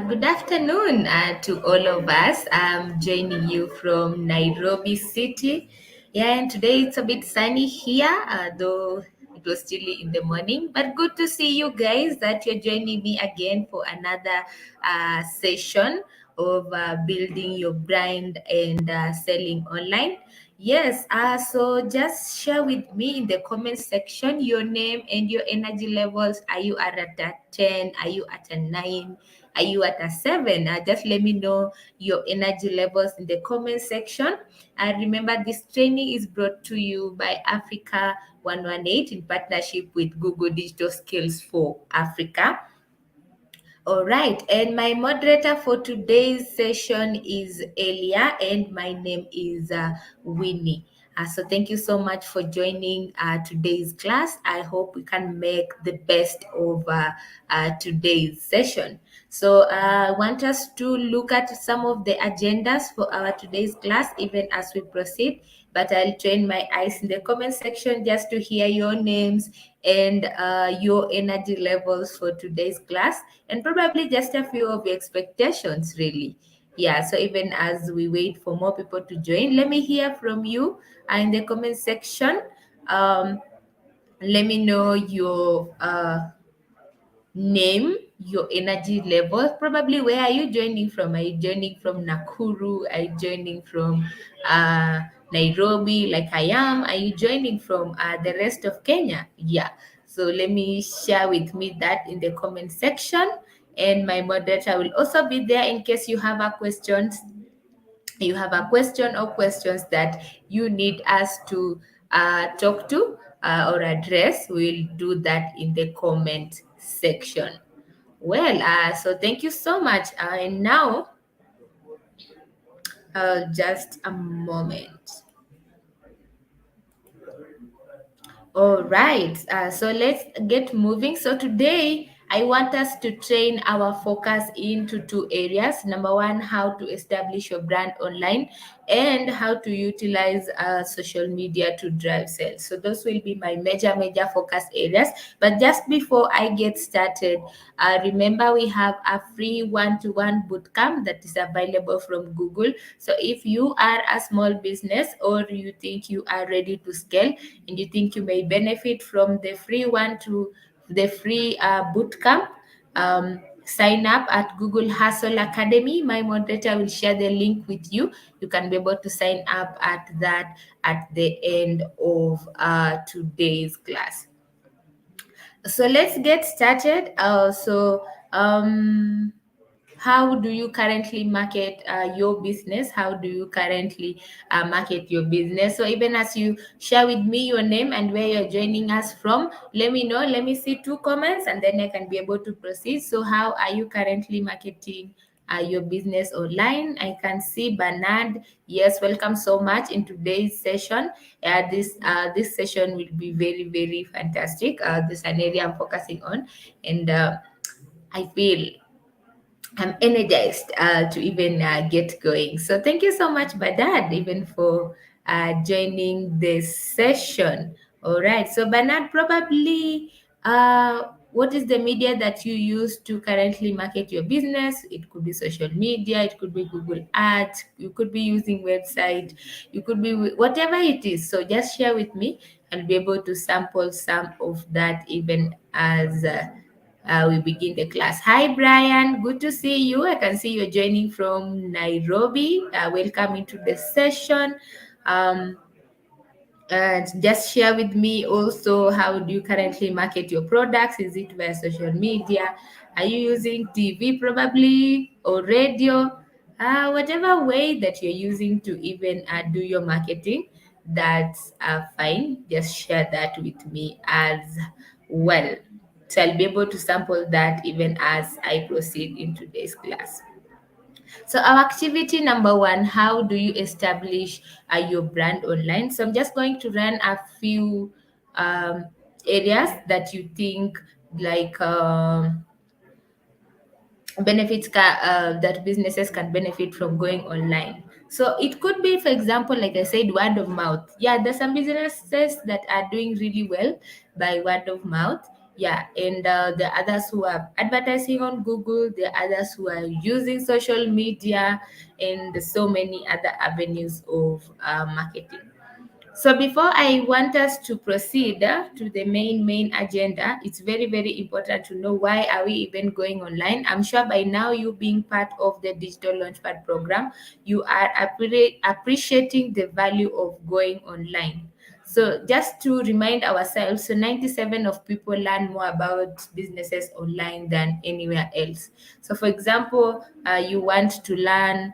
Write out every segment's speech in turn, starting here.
Good afternoon to all of us. I'm joining you from Nairobi City. Yeah, and today it's a bit sunny here, though it was chilly in the morning. But good to see you guys that you're joining me again for another session of building your brand and selling online. Yes, so just share with me in the comment section your name and your energy levels. Are you at a 10? Are you at a 9? Are you at a 7? Just let me know your energy levels in the comment section. And remember, this training is brought to you by Africa 118 in partnership with Google Digital Skills for Africa. All right, and my moderator for today's session is Elia, and my name is Winnie. So thank you so much for joining today's class. I hope we can make the best of today's session. So I want us to look at some of the agendas for our today's class, even as we proceed. But I'll train my eyes in the comment section just to hear your names and your energy levels for today's class, and probably just a few of your expectations, really. Yeah, so even as we wait for more people to join, let me hear from you in the comment section. Let me know your name, your energy level. Probably where are you joining from? Are you joining from Nakuru? Are you joining from Nairobi, like I am? Are you joining from the rest of Kenya? Yeah. So let me share with me that in the comment section. And my moderator will also be there in case you have a question or questions that you need us to talk to or address. We'll do that in the comment section. Well, so thank you so much. And now, just a moment. All right, so let's get moving. So today, I want us to train our focus into two areas. Number one, how to establish your brand online, and how to utilize social media to drive sales. So those will be my major focus areas. But just before I get started, remember we have a free one-to-one bootcamp that is available from Google. So if you are a small business, or you think you are ready to scale, and you think you may benefit from the free bootcamp, sign up at Google Hustle Academy. My moderator will share the link with you. You can be able to sign up at that at the end of today's class. So let's get started. How do you currently market your business? How do you currently market your business? So even as you share with me your name and where you're joining us from, let me know. Let me see two comments, and then I can be able to proceed. So how are you currently marketing your business online? I can see Bernard. Yes, welcome so much in today's session. This session will be very fantastic. This is an area I'm focusing on, and I feel I'm energized to even get going. So thank you so much, Bernard, even for joining this session. All right. So Bernard, probably what is the media that you use to currently market your business? It could be social media, it could be Google Ads, you could be using website, you could be whatever it is. So just share with me and be able to sample some of that even as we begin the class. Hi, Brian. Good to see you. I can see you're joining from Nairobi. Welcome into the session. And just share with me also, how do you currently market your products? Is it via social media? Are you using TV probably, or radio? Whatever way that you're using to even do your marketing, that's fine. Just share that with me as well. So I'll be able to sample that even as I proceed in today's class. So our activity number one, how do you establish your brand online? So I'm just going to run a few areas that you think like that businesses can benefit from going online. So it could be, for example, like I said, word of mouth. Yeah, there's some businesses that are doing really well by word of mouth. Yeah, and the others who are advertising on Google, the others who are using social media, and so many other avenues of marketing. So before I want us to proceed to the main agenda, it's very important to know why are we even going online. I'm sure by now, you being part of the Digital Launchpad program, you are appreciating the value of going online. So just to remind ourselves, so 97 of people learn more about businesses online than anywhere else. So for example, you want to learn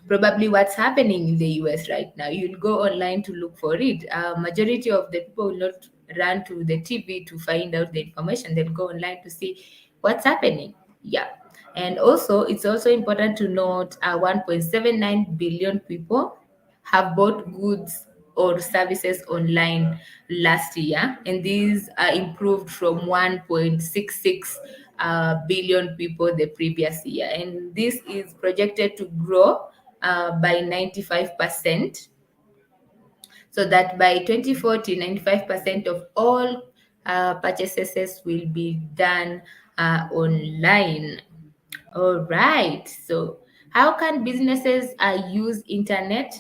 probably what's happening in the US right now. You'll go online to look for it. Majority of the people will not run to the TV to find out the information. They'll go online to see what's happening. Yeah. And also, it's also important to note 1.79 billion people have bought goods or services online last year, and these are improved from 1.66 billion people the previous year. And this is projected to grow by 95%, so that by 2040, 95% of all purchases will be done online. All right. So, how can businesses use internet?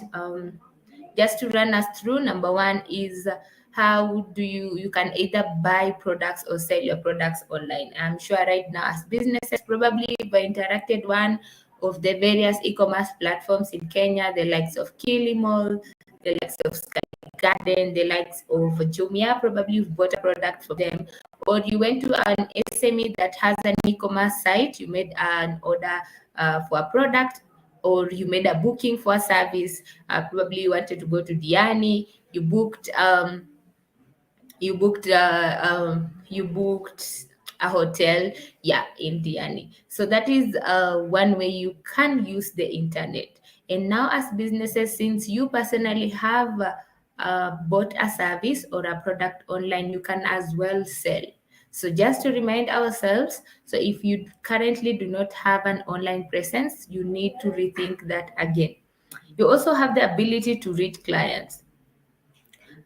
Just to run us through, number one is how do you can either buy products or sell your products online. I'm sure right now, as businesses, probably you've interacted one of the various e-commerce platforms in Kenya, the likes of Kilimall, the likes of Sky Garden, the likes of Jumia. Probably you've bought a product from them, or you went to an SME that has an e-commerce site. You made an order for a product, or you made a booking for a service. Probably you wanted to go to Diani. You booked a hotel, yeah, in Diani. So that is one way you can use the internet. And now, as businesses, since you personally have bought a service or a product online, you can as well sell. So just to remind ourselves, so if you currently do not have an online presence, you need to rethink that again. You also have the ability to reach clients.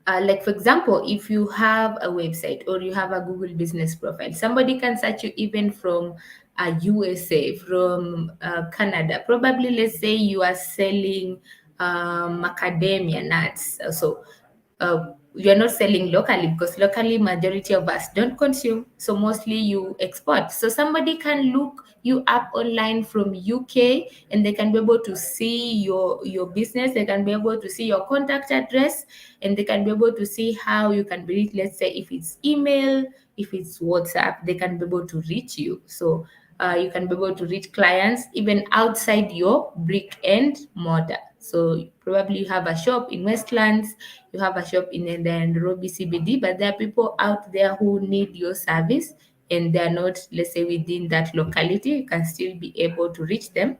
Like for example, if you have a website or you have a Google business profile, somebody can search you even from USA, from Canada. Probably, let's say you are selling macadamia nuts. So you're not selling locally, because locally majority of us don't consume, so mostly you export. So somebody can look you up online from UK, and they can be able to see your business. They can be able to see your contact address, and they can be able to see how you can reach. Let's say if it's email, if it's WhatsApp, they can be able to reach you. So you can be able to reach clients even outside your brick and mortar. So probably you have a shop in Westlands, you have a shop in the Nairobi CBD, but there are people out there who need your service, and they're not, let's say, within that locality. You can still be able to reach them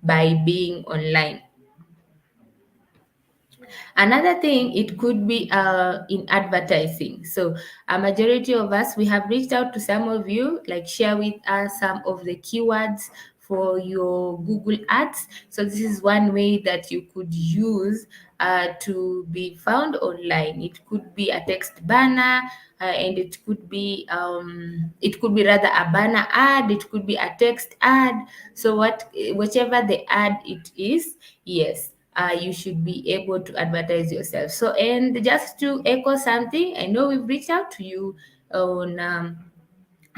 by being online. Another thing, it could be in advertising. So a majority of us, we have reached out to some of you, like share with us some of the keywords for your Google Ads. So this is one way that you could use to be found online. It could be a text banner, and it could be rather a banner ad. It could be a text ad. So whichever the ad it is, yes, you should be able to advertise yourself. So, and just to echo something, I know we've reached out to you on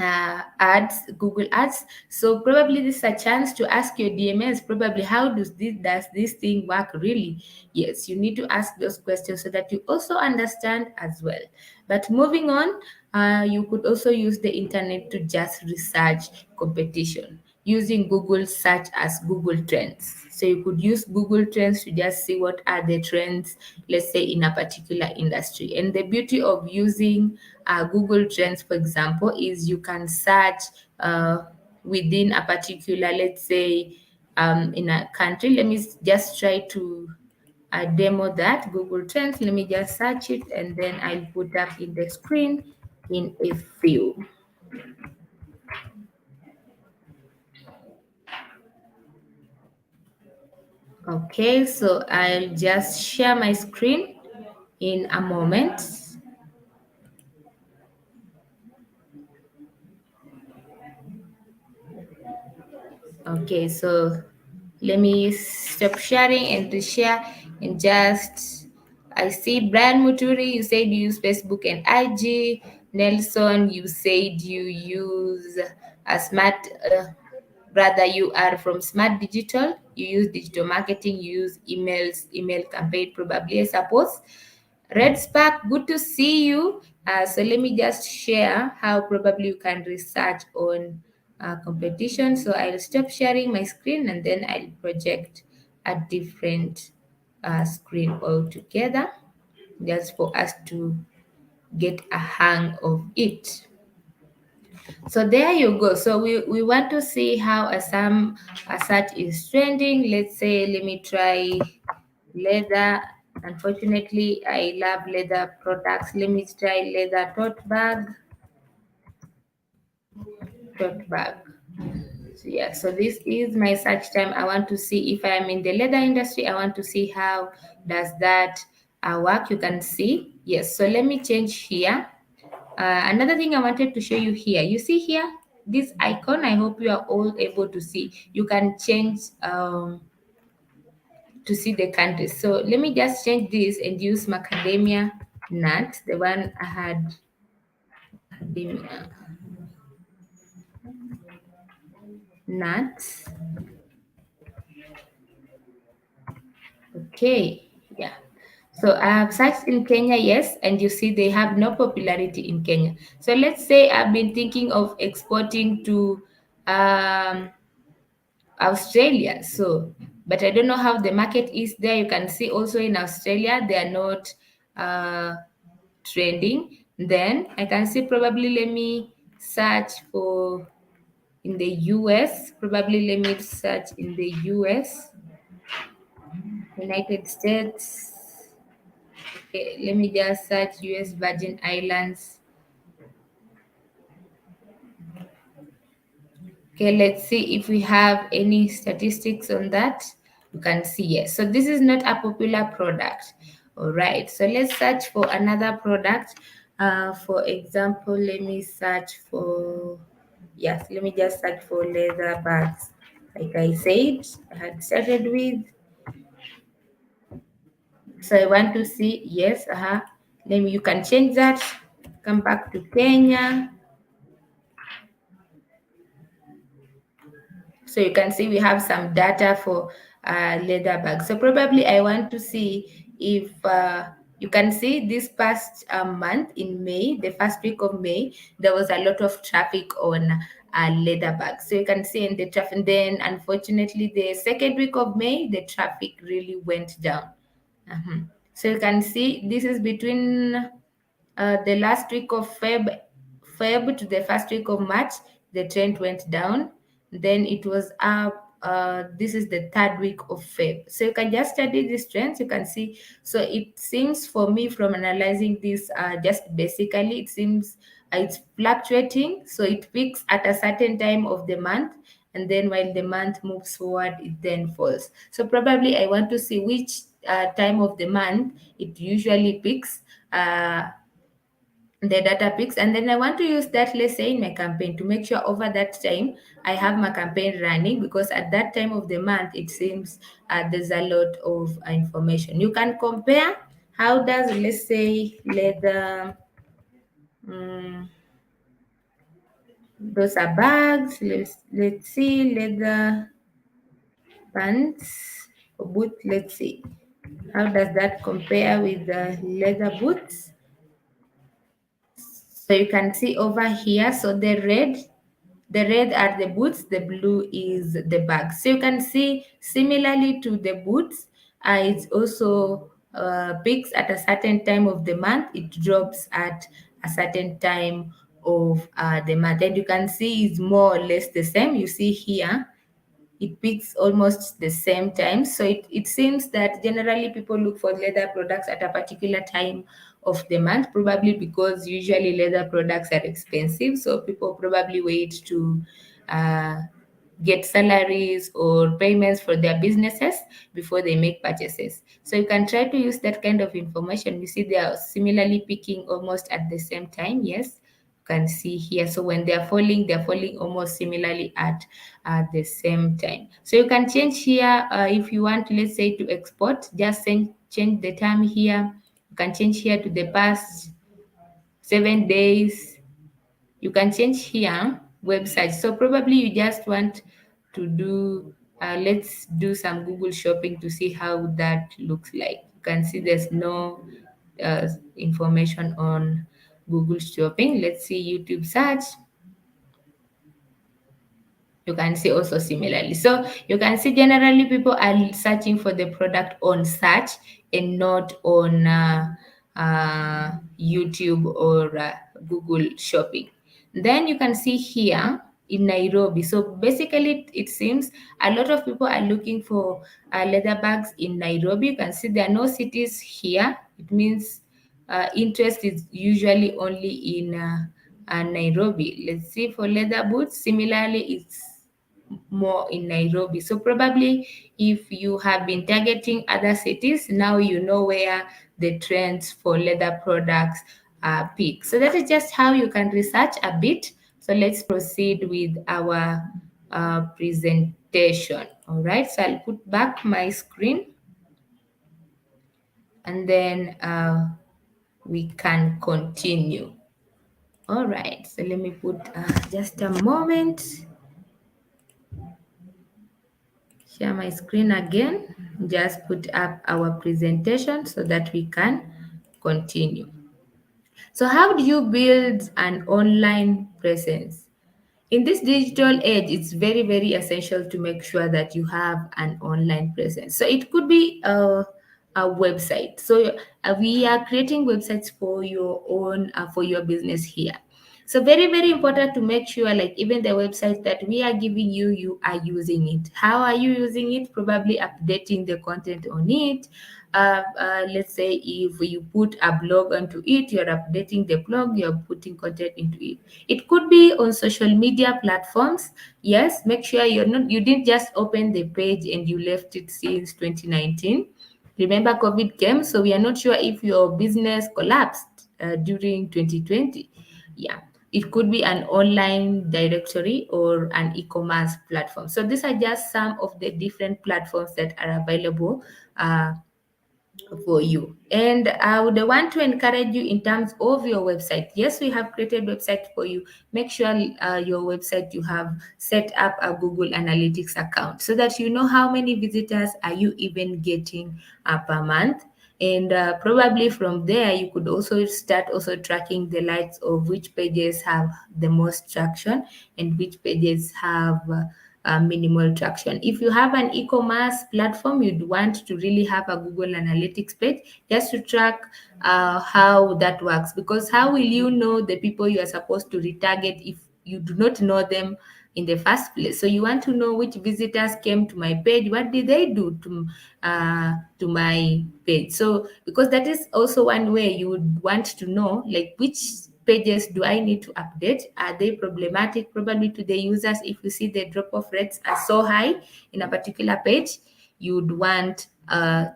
ads, Google Ads. So probably this is a chance to ask your DMS, probably how does this thing work really? Yes, you need to ask those questions so that you also understand as well. But moving on, you could also use the internet to just research competition using Google search as Google Trends. So you could use Google Trends to just see what are the trends, let's say, in a particular industry. And the beauty of using Google Trends, for example, is you can search within a particular, let's say, in a country. Let me just try to demo that Google Trends. Let me just search it, and then I'll put up in the screen in a few. Okay, so I'll just share my screen in a moment. Okay, so let me stop sharing and reshare and just I see Brian Muturi, you said you use Facebook and IG. Nelson, you said you use a smart brother, you are from Smart Digital. You use digital marketing, you use emails, email campaign, probably, I suppose. Red Spark, good to see you. So let me just share how probably you can research on competition. So I'll stop sharing my screen and then I'll project a different screen altogether just for us to get a hang of it. So there you go. So we want to see how a search is trending. Let's say, let me try leather. Unfortunately, I love leather products. Let me try leather tote bag. So yeah, so this is my search time. I want to see if I am in the leather industry. I want to see how does that work. You can see. Yes, so let me change here. Another thing I wanted to show you here. You see here, this icon, I hope you are all able to see. You can change to see the countries. So let me just change this and use macadamia nut, the one I had, macadamia nuts. Okay, yeah. So I have searched in Kenya, yes, and you see they have no popularity in Kenya. So let's say I've been thinking of exporting to um, Australia. So, but I don't know how the market is there. You can see also in Australia they are not uh, trending. Then I can see probably let me search for in the US. Probably let me search in the US, United States. Okay, let me just search US Virgin Islands. Okay, let's see if we have any statistics on that. You can see yes. So this is not a popular product. All right. So let's search for another product. For example, let me search for yes. Let me just search for leather bags. Like I said, I had started with. So I want to see yes. Let me. You can change that. Come back to Kenya. So you can see we have some data for leather bags. So probably I want to see if you can see this past month in May, the first week of May, there was a lot of traffic on leather bags. So you can see in the traffic. Then unfortunately, the second week of May, the traffic really went down. So you can see this is between the last week of Feb to the first week of March, the trend went down. Then it was up. This is the third week of Feb. So you can just study these trends. You can see. So it seems for me from analyzing this, just basically, it seems it's fluctuating. So it peaks at a certain time of the month, and then while the month moves forward, it then falls. So probably I want to see which time of the month it usually peaks. The data picks, and then I want to use that, let's say, in my campaign to make sure over that time I have my campaign running, because at that time of the month it seems there's a lot of information. You can compare how does, let's say, leather, those are bags, let's see, leather pants or boot, let's see how does that compare with the leather boots. So you can see over here, so the red are the boots, the blue is the bag. So you can see similarly to the boots, it also peaks at a certain time of the month, it drops at a certain time of the month. And you can see it's more or less the same. You see here, it peaks almost the same time. So it seems that generally people look for leather products at a particular time of the month, probably because usually leather products are expensive. So people probably wait to uh, get salaries or payments for their businesses before they make purchases. So you can try to use that kind of information. You see they are similarly peaking almost at the same time. Yes, you can see here. So when they're falling almost similarly at the same time. So you can change here if you want, let's say, to export, just change the time here. You can change here to the past 7 days. You can change here website. So probably you just want to do, let's do some Google shopping to see how that looks like. You can see there's no information on Google shopping. Let's see YouTube search. You can see also similarly. So you can see generally people are searching for the product on search and not on YouTube or Google shopping. Then you can see here in Nairobi. So basically, it seems a lot of people are looking for leather bags in Nairobi. You can see there are no cities here. It means interest is usually only in Nairobi. Let's see for leather boots. Similarly, it's more in Nairobi. So probably if you have been targeting other cities, now you know where the trends for leather products peak. So that is just how you can research a bit. So let's proceed with our presentation. All right, so I'll put back my screen and then we can continue. All right, so let me put just a moment. Share my screen again. Just put up our presentation so that we can continue. So how do you build an online presence? In this digital age, it's very, very essential to make sure that you have an online presence. So it could be a website. So we are creating websites for your own, for your business here. So very, very important to make sure, like, even the website that we are giving you, you are using it. How are you using it? Probably updating the content on it. Let's say if you put a blog onto it, you're updating the blog, you're putting content into it. It could be on social media platforms. Yes, make sure you didn't just open the page and you left it since 2019. Remember, COVID came, so we are not sure if your business collapsed during 2020. Yeah, it could be an online directory or an e-commerce platform. So these are just some of the different platforms that are available for you. And I would want to encourage you in terms of your website. Yes, we have created website for you. Make sure your website, you have set up a Google Analytics account so that you know how many visitors are you even getting per month. And probably from there, you could also start also tracking the likes of which pages have the most traction and which pages have minimal traction. If you have an e-commerce platform, you'd want to really have a Google Analytics page just to track how that works. Because how will you know the people you are supposed to retarget if you do not know them in the first place? So you want to know which visitors came to my page, what did they do to my page. So because that is also one way you would want to know, like, which pages do I need to update? Are they problematic probably to the users? If you see the drop-off rates are so high in a particular page, you'd want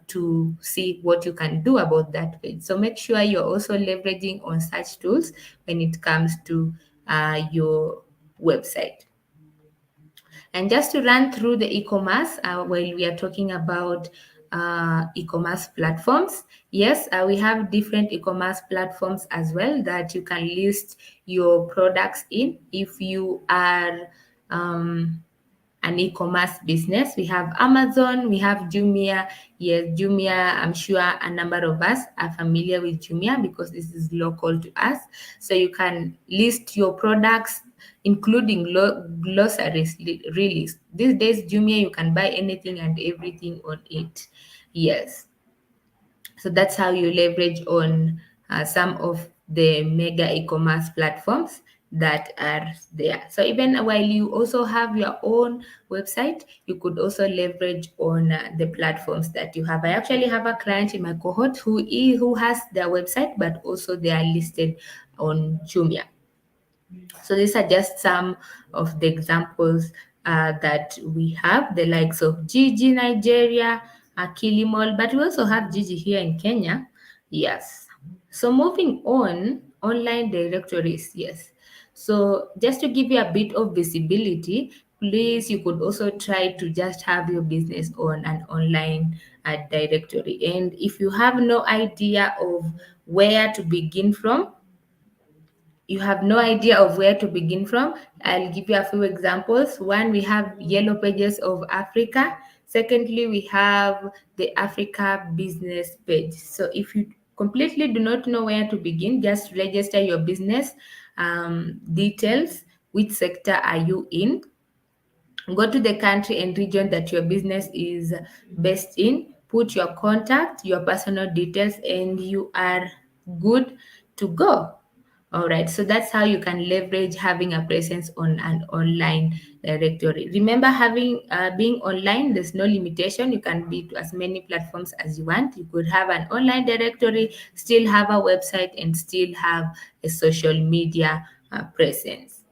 to see what you can do about that page. So make sure you're also leveraging on such tools when it comes to your website. And just to run through the e-commerce, while we are talking about e-commerce platforms, yes, we have different e-commerce platforms as well that you can list your products in. If you are an e-commerce business, we have Amazon, we have Jumia. Yes, Jumia, I'm sure a number of us are familiar with Jumia because this is local to us. So you can list your products, including glossaries, really. These days, Jumia, you can buy anything and everything on it. Yes. So that's how you leverage on some of the mega e-commerce platforms that are there. So even while you also have your own website, you could also leverage on the platforms that you have. I actually have a client in my cohort who has their website, but also they are listed on Jumia. So these are just some of the examples that we have, the likes of Gigi Nigeria, Kilimall, but we also have Gigi here in Kenya. Yes. So moving on, online directories. Yes. So just to give you a bit of visibility, please, you could also try to just have your business on an online directory. And if you have no idea of where to begin from, you have no idea of where to begin from, I'll give you a few examples. One, we have Yellow Pages of Africa. Secondly, we have the Africa business page. So if you completely do not know where to begin, just register your business details. Which sector are you in? Go to the country and region that your business is based in, put your contact, your personal details, and you are good to go. All right, so that's how you can leverage having a presence on an online directory. Remember, having being online, there's no limitation. You can be to as many platforms as you want. You could have an online directory, still have a website, and still have a social media presence.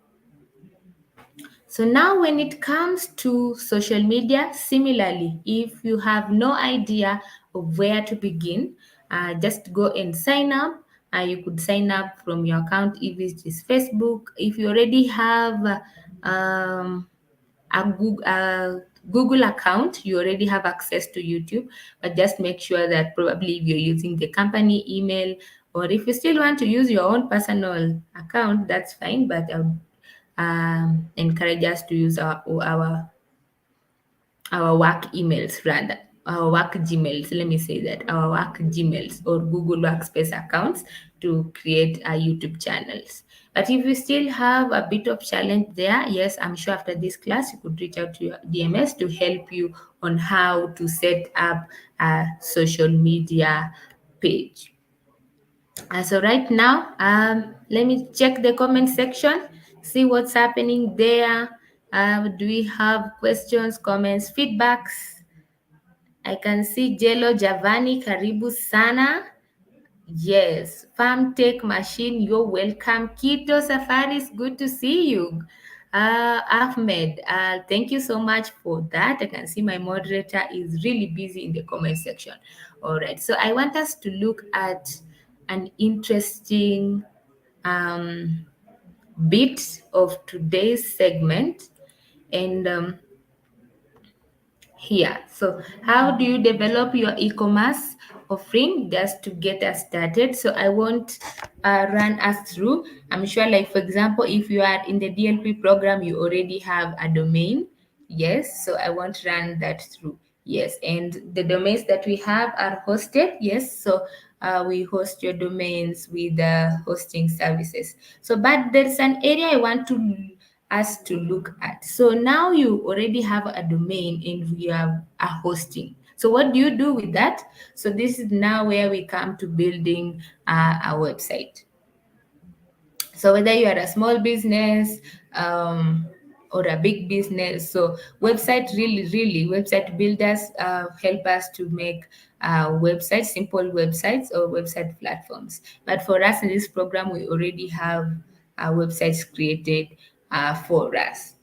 So now when it comes to social media, similarly, if you have no idea of where to begin, just go and sign up. You could sign up from your account if it is Facebook. If you already have a Google account, you already have access to YouTube, but just make sure that probably if you're using the company email, or if you still want to use your own personal account, that's fine, but encourage us to use our work emails, rather our work Gmails. Let me say that our work Gmails or Google Workspace accounts to create our YouTube channels. But if you still have a bit of challenge there, yes, I'm sure after this class you could reach out to your DMS to help you on how to set up a social media page. So right now, let me check the comment section, see what's happening there. Do we have questions, comments, feedbacks? I can see Jello Javani, karibu sana. Yes, Farm Tech Machine, you're welcome. Kito Safaris, good to see you. Ahmed, thank you so much for that. I can see my moderator is really busy in the comment section. All right, so I want us to look at an interesting bit of today's segment. And here. So how do you develop your e-commerce offering? Just to get us started. So I won't run us through. I'm sure, like for example, if you are in the DLP program, you already have a domain. Yes, so I won't run that through. Yes, and the domains that we have are hosted. Yes, so we host your domains with the hosting services. So, but there's an area I want to us to look at. So now you already have a domain and we have a hosting. So what do you do with that? So this is now where we come to building a website. So whether you are a small business or a big business, so website builders help us to make websites, simple websites or website platforms. But for us in this program, we already have websites created for us.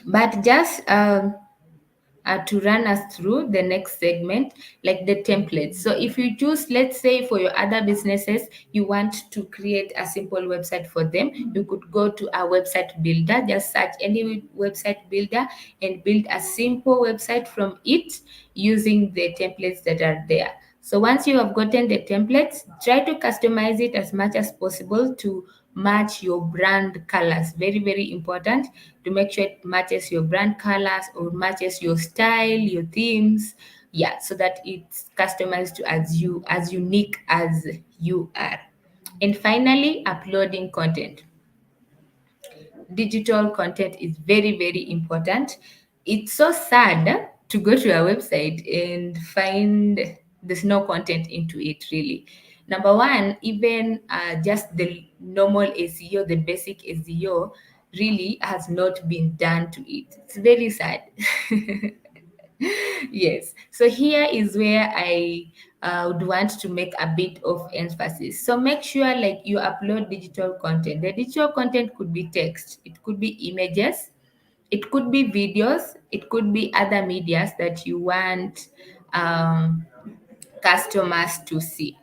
But just to run us through the next segment, like the templates. So if you choose, let's say for your other businesses, you want to create a simple website for them, you could go to a website builder, just search any website builder and build a simple website from it using the templates that are there. So once you have gotten the templates, try to customize it as much as possible to match your brand colors. Very, very important to make sure it matches your brand colors or matches your style, your themes. Yeah, so that it's customized to as unique as you are. And finally, uploading content. Digital content is very, very important. It's so sad to go to a website and find there's no content into it, really. Number one, even just the normal SEO, the basic SEO, really has not been done to it. It's very sad. Yes. So here is where I would want to make a bit of emphasis. So make sure like you upload digital content. The digital content could be text, it could be images, it could be videos, it could be other medias that you want customers to see.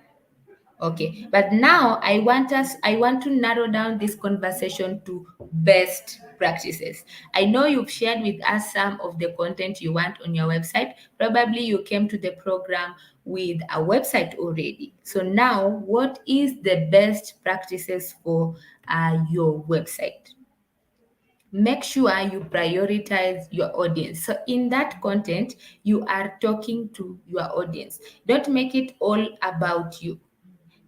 Okay, but now I want to narrow down this conversation to best practices. I know you've shared with us some of the content you want on your website. Probably you came to the program with a website already. So now, what is the best practices for your website? Make sure you prioritize your audience. So in that content, you are talking to your audience. Don't make it all about you.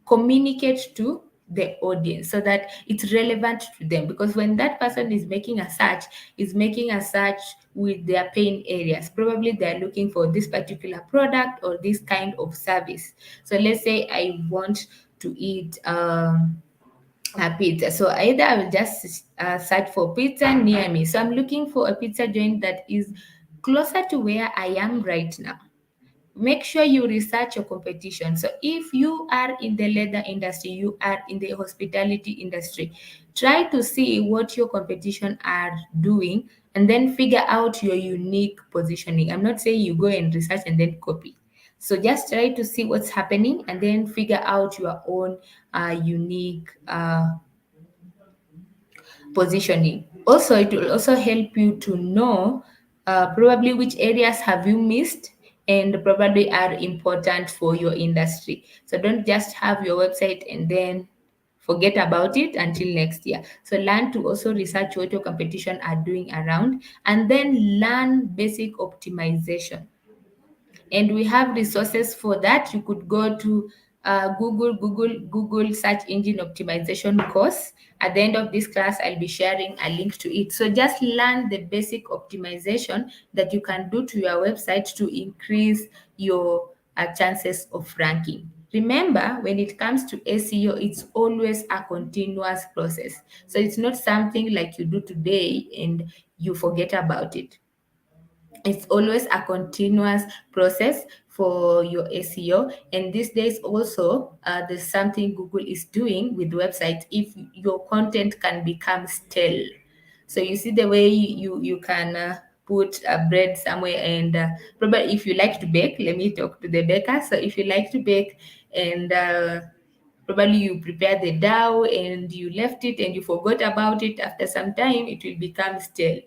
Communicate to the audience so that it's relevant to them, because when that person is making a search with their pain areas. Probably they're looking for this particular product or this kind of service. So let's say I want to eat a pizza. So either I will just search for pizza near me. So I'm looking for a pizza joint that is closer to where I am right now. Make sure you research your competition. So if you are in the leather industry, you are in the hospitality industry, try to see what your competition are doing and then figure out your unique positioning. I'm not saying you go and research and then copy. So just try to see what's happening and then figure out your own unique positioning. Also, it will also help you to know probably which areas have you missed and probably are important for your industry. So don't just have your website and then forget about it until next year. So learn to also research what your competition are doing around and then learn basic optimization, and we have resources for that. You could go to Google search engine optimization course. At the end of this class, I'll be sharing a link to it. So just learn the basic optimization that you can do to your website to increase your chances of ranking. Remember, when it comes to SEO, it's always a continuous process. So it's not something like you do today and you forget about it. It's always a continuous process for your SEO. And these days also, there's something Google is doing with websites. If your content can become stale, so you see the way you can put a bread somewhere, and probably if you like to bake, let me talk to the baker. So if you like to bake and probably you prepare the dough and you left it and you forgot about it, after some time it will become stale.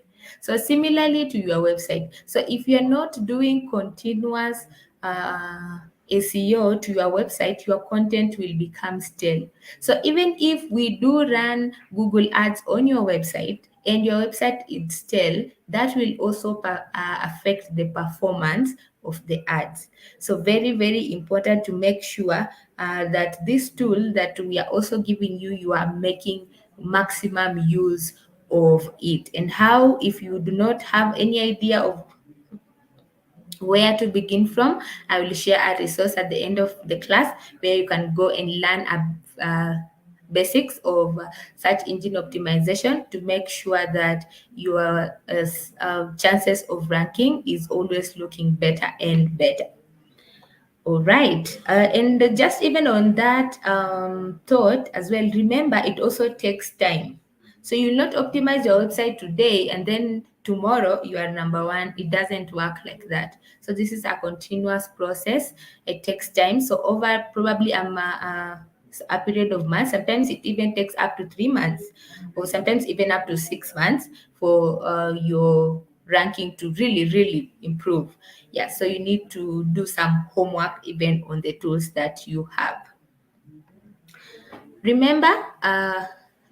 So similarly to your website. So if you're not doing continuous SEO to your website, your content will become stale. So even if we do run Google Ads on your website and your website is stale, that will also affect the performance of the ads. So very, very important to make sure that this tool that we are also giving you, you are making maximum use of it. And how, if you do not have any idea of where to begin from, I will share a resource at the end of the class where you can go and learn basics of search engine optimization to make sure that your chances of ranking is always looking better and better. All right. And just even on that thought as well, remember it also takes time. So you'll not optimize your website today and then tomorrow you are number one. It doesn't work like that. So this is a continuous process. It takes time. So over probably a period of months, sometimes it even takes up to 3 months, or sometimes even up to 6 months for your ranking to really, really improve. Yeah, so you need to do some homework even on the tools that you have. Remember,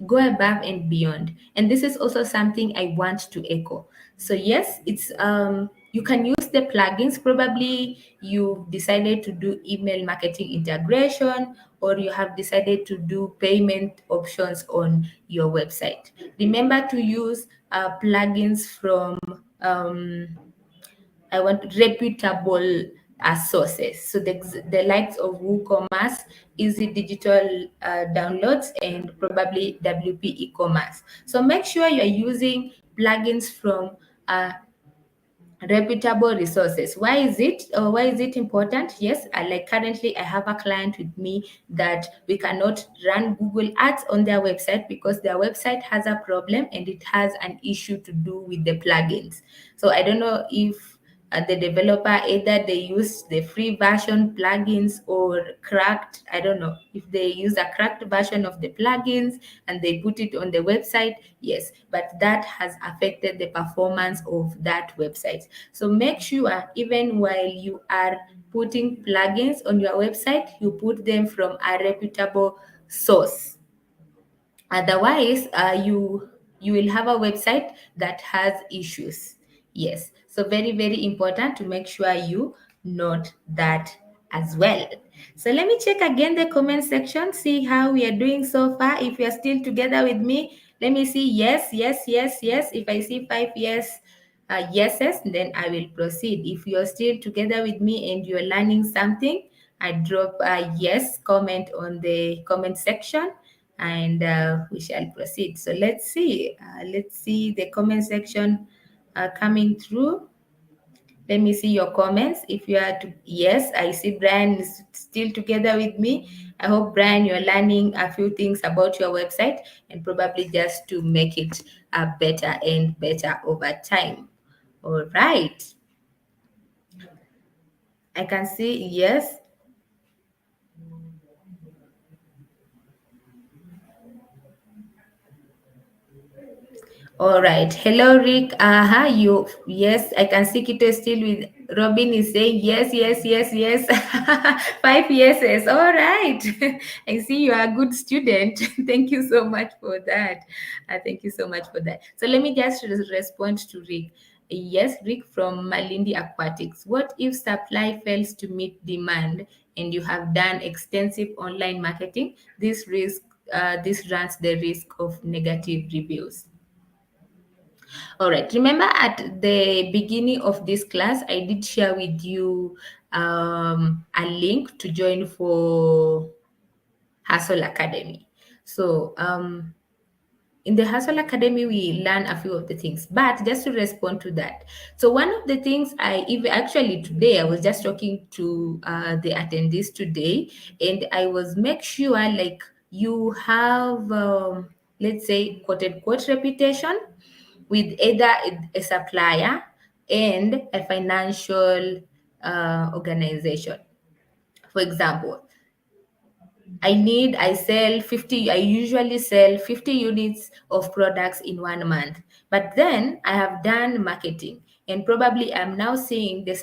go above and beyond. And this is also something I want to echo. So yes, it's you can use the plugins. Probably you decided to do email marketing integration, or you have decided to do payment options on your website. Remember to use plugins from I want reputable sources. So the likes of WooCommerce, Easy Digital Downloads, and probably WP e-commerce. So make sure you're using plugins from reputable resources. Why is it, or why is it important? Yes, like currently I have a client with me that we cannot run Google Ads on their website because their website has a problem and it has an issue to do with the plugins. So I don't know if the developer, either they use the free version plugins or cracked, I don't know if they use a cracked version of the plugins and they put it on the website. Yes, but that has affected the performance of that website. So make sure even while you are putting plugins on your website, you put them from a reputable source. Otherwise, you will have a website that has issues. Yes, so very, very important to make sure you note that as well. So let me check again the comment section, see how we are doing so far. If you are still together with me, let me see. Yes, yes, yes, yes. If I see 5 yes, yeses, then I will proceed. If you're still together with me and you're learning something, I drop a yes comment on the comment section, and we shall proceed. So let's see the comment section coming through. Let me see your comments. If you are to, yes, I see Brian is still together with me. I hope, Brian, you're learning a few things about your website and probably just to make it better and better over time. All right. I can see yes. All right. Hello, Rick. You, yes, I can see Kito is still with Robin is saying yes, yes, yes, yes. 5 yeses. All right. I see you are a good student. Thank you so much for that. Thank you so much for that. So let me just respond to Rick. Yes, Rick from Malindi Aquatics. What if supply fails to meet demand and you have done extensive online marketing? This runs the risk of negative reviews. All right. Remember at the beginning of this class, I did share with you a link to join for Hustle Academy. So in the Hustle Academy, we learn a few of the things. But just to respond to that, so one of the things I even actually today I was just talking to the attendees today, and I was make sure like you have let's say quote unquote reputation with either a supplier and a financial organization. For example, I usually sell 50 units of products in 1 month. But then I have done marketing and probably I'm now seeing the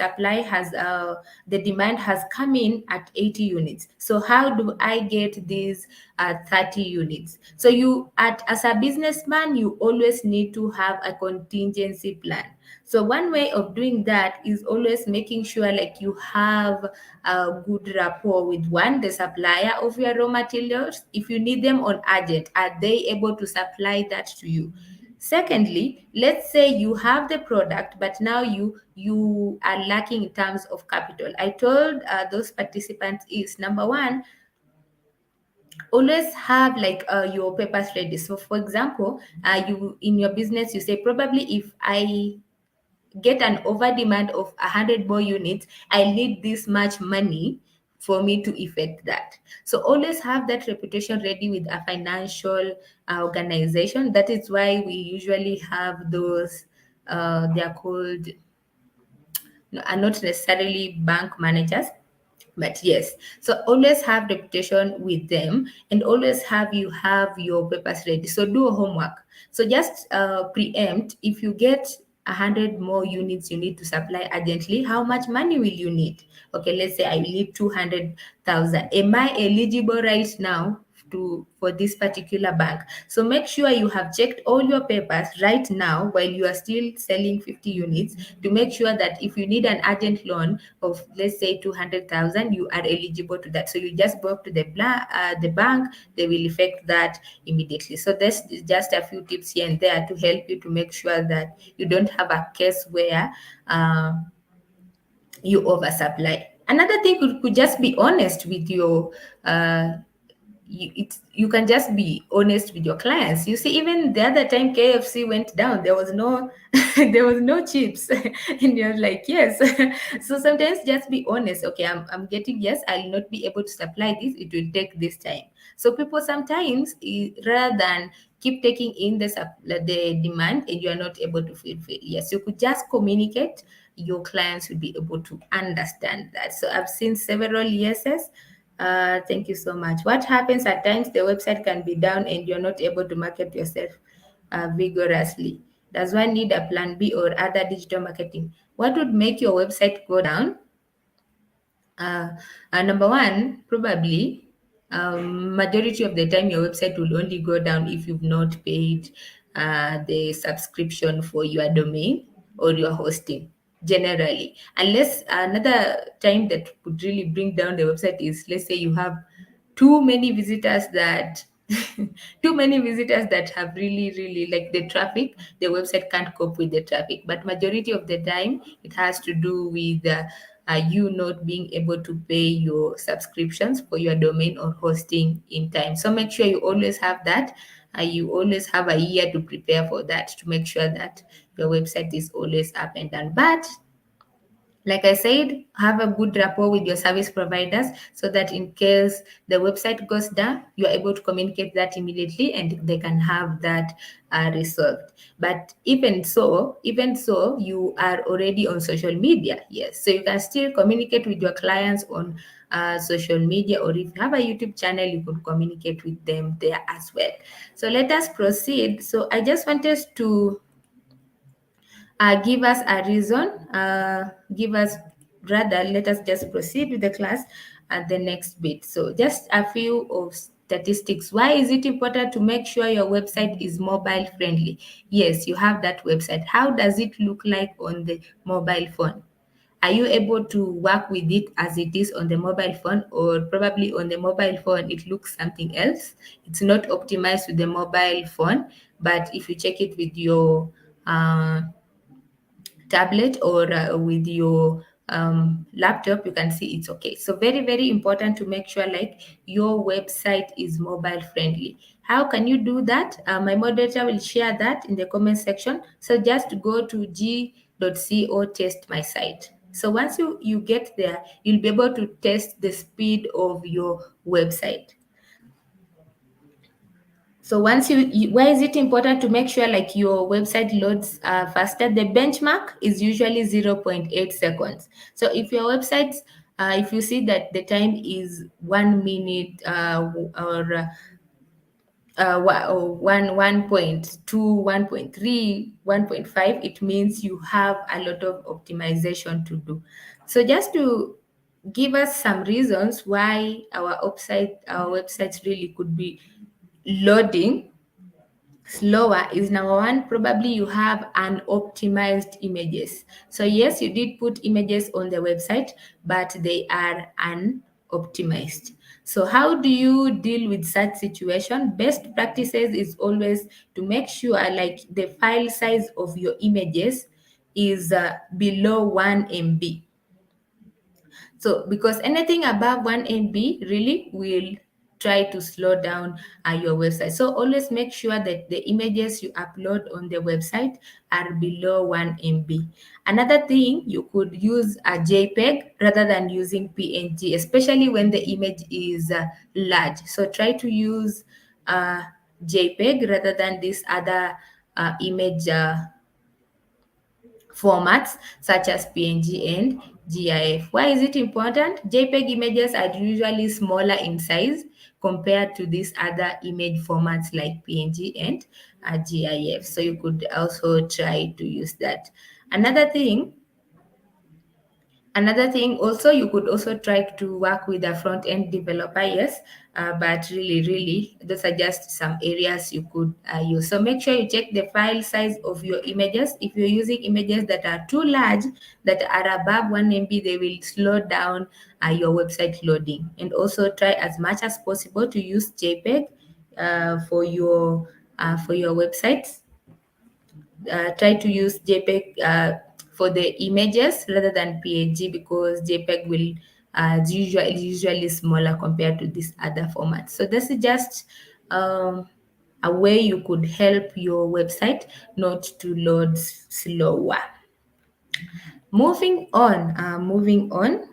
demand has come in at 80 units. So how do I get these 30 units? So as a businessman, you always need to have a contingency plan. So one way of doing that is always making sure like you have a good rapport with the supplier of your raw materials. If you need them on urgent, are they able to supply that to you? Secondly, let's say you have the product, but now you are lacking in terms of capital. I told those participants is number one, always have like your papers ready. So, for example, you in your business, you say probably if I get an over demand of 100 more units, I need this much money for me to effect that. So always have that reputation ready with a financial organization. That is why we usually have those they are called, are not necessarily bank managers, but yes, so always have reputation with them and always have your papers ready. So do homework. So just preempt, if you get 100 more units you need to supply urgently, how much money will you need? Okay, let's say I will need 200,000. Am I eligible right now for this particular bank? So make sure you have checked all your papers right now while you are still selling 50 units, to make sure that if you need an urgent loan of let's say 200,000, you are eligible to that. So you just go up to the bank, they will effect that immediately. So there's just a few tips here and there to help you to make sure that you don't have a case where you oversupply. Another thing could just be honest with your you can just be honest with your clients. You see, even the other time KFC went down, there was no there was no chips, and you're like, yes. So sometimes just be honest. Okay, I'm getting, yes, I'll not be able to supply this. It will take this time. So people sometimes rather than keep taking in the demand and you are not able to fulfill. Yes, you could just communicate, your clients will be able to understand that. So I've seen several yeses. Thank you so much. What happens at times, the website can be down and you're not able to market yourself vigorously. Does one need a plan B or other digital marketing? What would make your website go down? Uh, Number one, probably majority of the time your website will only go down if you've not paid the subscription for your domain or your hosting generally. Unless another time that could really bring down the website is, let's say you have too many visitors that too many visitors that have really like the traffic, the website can't cope with the traffic. But majority of the time it has to do with you not being able to pay your subscriptions for your domain or hosting in time. So make sure you always have that. You always have a year to prepare for that, to make sure that your website is always up and done. But like I said, have a good rapport with your service providers so that in case the website goes down, you are able to communicate that immediately and they can have that resolved. But even so, you are already on social media. Yes, so you can still communicate with your clients on social media, or if you have a YouTube channel, you could communicate with them there as well. So let us proceed. So I just wanted to give us a reason, let us just proceed with the class at the next bit. So just a few of statistics. Why is it important to make sure your website is mobile friendly? Yes, you have that website. How does it look like on the mobile phone? Are you able to work with it as it is on the mobile phone, or probably on the mobile phone it looks something else? It's not optimized with the mobile phone, but if you check it with your tablet or with your laptop, you can see it's okay. So very important to make sure like your website is mobile friendly. How can you do that? My moderator will share that in the comment section. So just go to g.co test my site. So once you get there, you'll be able to test the speed of your website. So once why is it important to make sure like your website loads faster? The benchmark is usually 0.8 seconds. So if your website, if you see that the time is 1 minute or 1.2, 1.3, 1.5, it means you have a lot of optimization to do. So just to give us some reasons why our websites really could be loading slower is number one, probably you have unoptimized images. So yes, you did put images on the website, but they are unoptimized. So how do you deal with such situation? Best practices is always to make sure like the file size of your images is below 1 MB. So because anything above 1 MB really will try to slow down your website. So always make sure that the images you upload on the website are below 1 MB. Another thing, you could use a JPEG rather than using PNG, especially when the image is large. So try to use JPEG rather than this other image formats such as PNG and GIF. Why is it important? JPEG images are usually smaller in size compared to these other image formats like PNG and GIF. So you could also try to use that. Another thing also, you could also try to work with a front-end developer, yes, but really, those are just some areas you could use. So make sure you check the file size of your images. If you're using images that are too large, that are above 1 MB, they will slow down your website loading. And also try as much as possible to use JPEG for your websites. Try to use JPEG for the images rather than PNG, because JPEG will usually smaller compared to these other formats. So this is just a way you could help your website not to load slower. Moving on.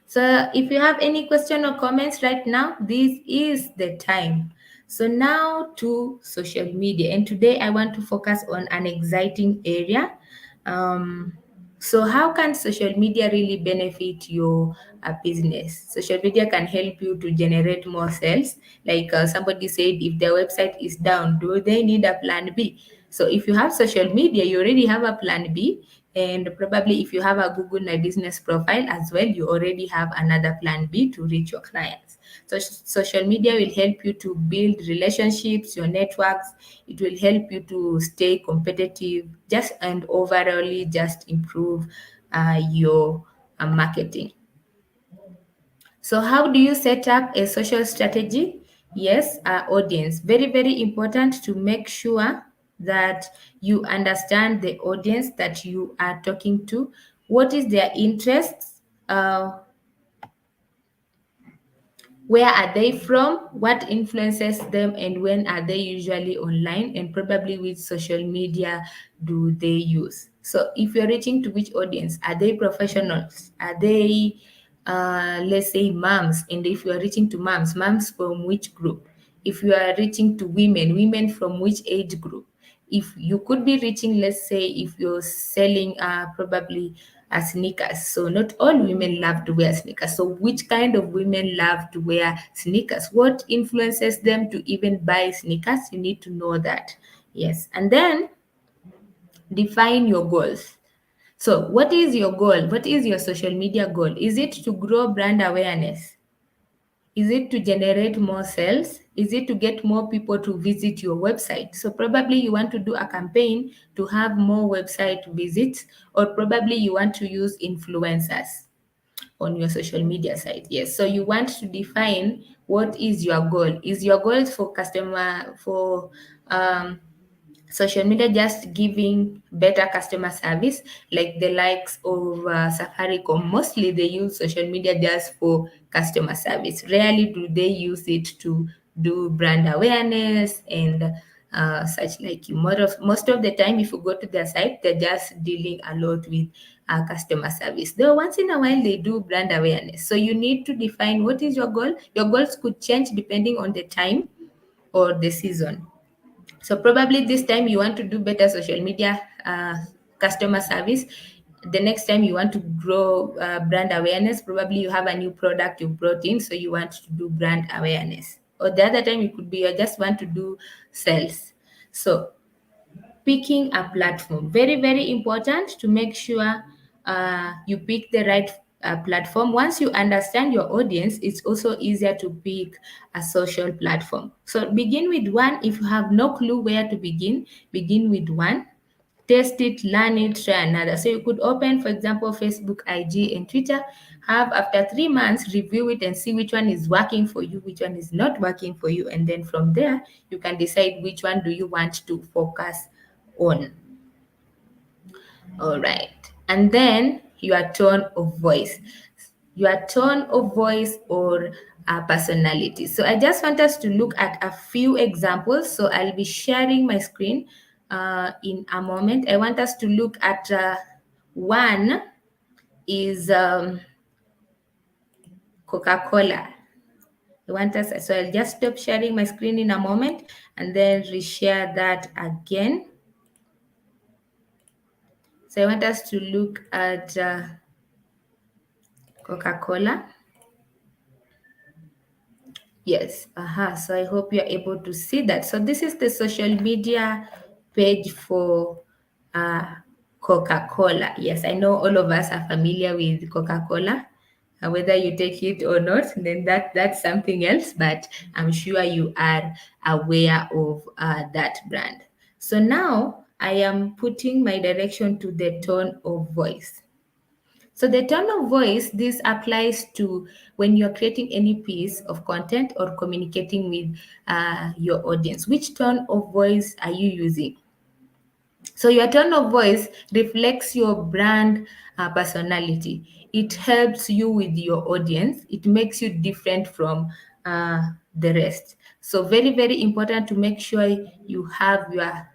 So if you have any question or comments right now, this is the time. So now to social media, and today I want to focus on an exciting area. Um, so how can social media really benefit your business? Social media can help you to generate more sales. Like somebody said, if their website is down, do they need a plan B? So if you have social media, you already have a plan B. And probably if you have a Google My Business profile as well, you already have another plan B to reach your clients. So social media will help you to build relationships, your networks. It will help you to stay competitive, just and overall just improve your marketing. So how do you set up a social strategy? Yes, audience. Very, very important to make sure that you understand the audience that you are talking to. What is their interests? Where are they from? What influences them? And when are they usually online? And probably which social media do they use? So if you're reaching to which audience, are they professionals? Are they, let's say, moms? And if you are reaching to moms, moms from which group? If you are reaching to women, women from which age group? If you could be reaching, let's say, if you're selling probably sneakers, so not all women love to wear sneakers. So which kind of women love to wear sneakers? What influences them to even buy sneakers? You need to know that. Yes. And then define your goals. So what is your goal? What is your social media goal? Is it to grow brand awareness? Is it to generate more sales? Is it to get more people to visit your website? So probably you want to do a campaign to have more website visits, or probably you want to use influencers on your social media site. Yes. So you want to define what is your goal. Is your goal for customer for social media just giving better customer service, like the likes of Safaricom? Mostly they use social media just for customer service. Rarely do they use it to do brand awareness and such like you. Most of the time, if you go to their site, they're just dealing a lot with customer service. Though once in a while they do brand awareness. So you need to define what is your goal. Your goals could change depending on the time or the season. So probably this time you want to do better social media customer service. The next time you want to grow brand awareness, probably you have a new product you brought in, so you want to do brand awareness. Or the other time it could be you just want to do sales. So picking a platform, very very important to make sure you pick the right platform. Once you understand your audience, it's also easier to pick a social platform. So begin with one. If you have no clue where to begin with one. Test it, learn it, try another. So you could open, for example, Facebook, IG, and Twitter. Have after 3 months, review it and see which one is working for you, which one is not working for you, and then from there you can decide which one do you want to focus on. All right. And then your tone of voice. Your tone of voice or personality. So I just want us to look at a few examples. So I'll be sharing my screen in a moment. I want us to look at one is Coca-Cola. So I'll just stop sharing my screen in a moment and then reshare that again. So I want us to look at Coca-Cola. Yes. So I hope you're able to see that. So this is the social media page for uh, Coca-Cola. Yes, I know all of us are familiar with Coca-Cola. Whether you take it or not, then that's something else. But I'm sure you are aware of that brand. So now I am putting my direction to the tone of voice. So the tone of voice, this applies to when you're creating any piece of content or communicating with your audience. Which tone of voice are you using? So your tone of voice reflects your brand personality. It helps you with your audience. It makes you different from the rest. So very, very important to make sure you have your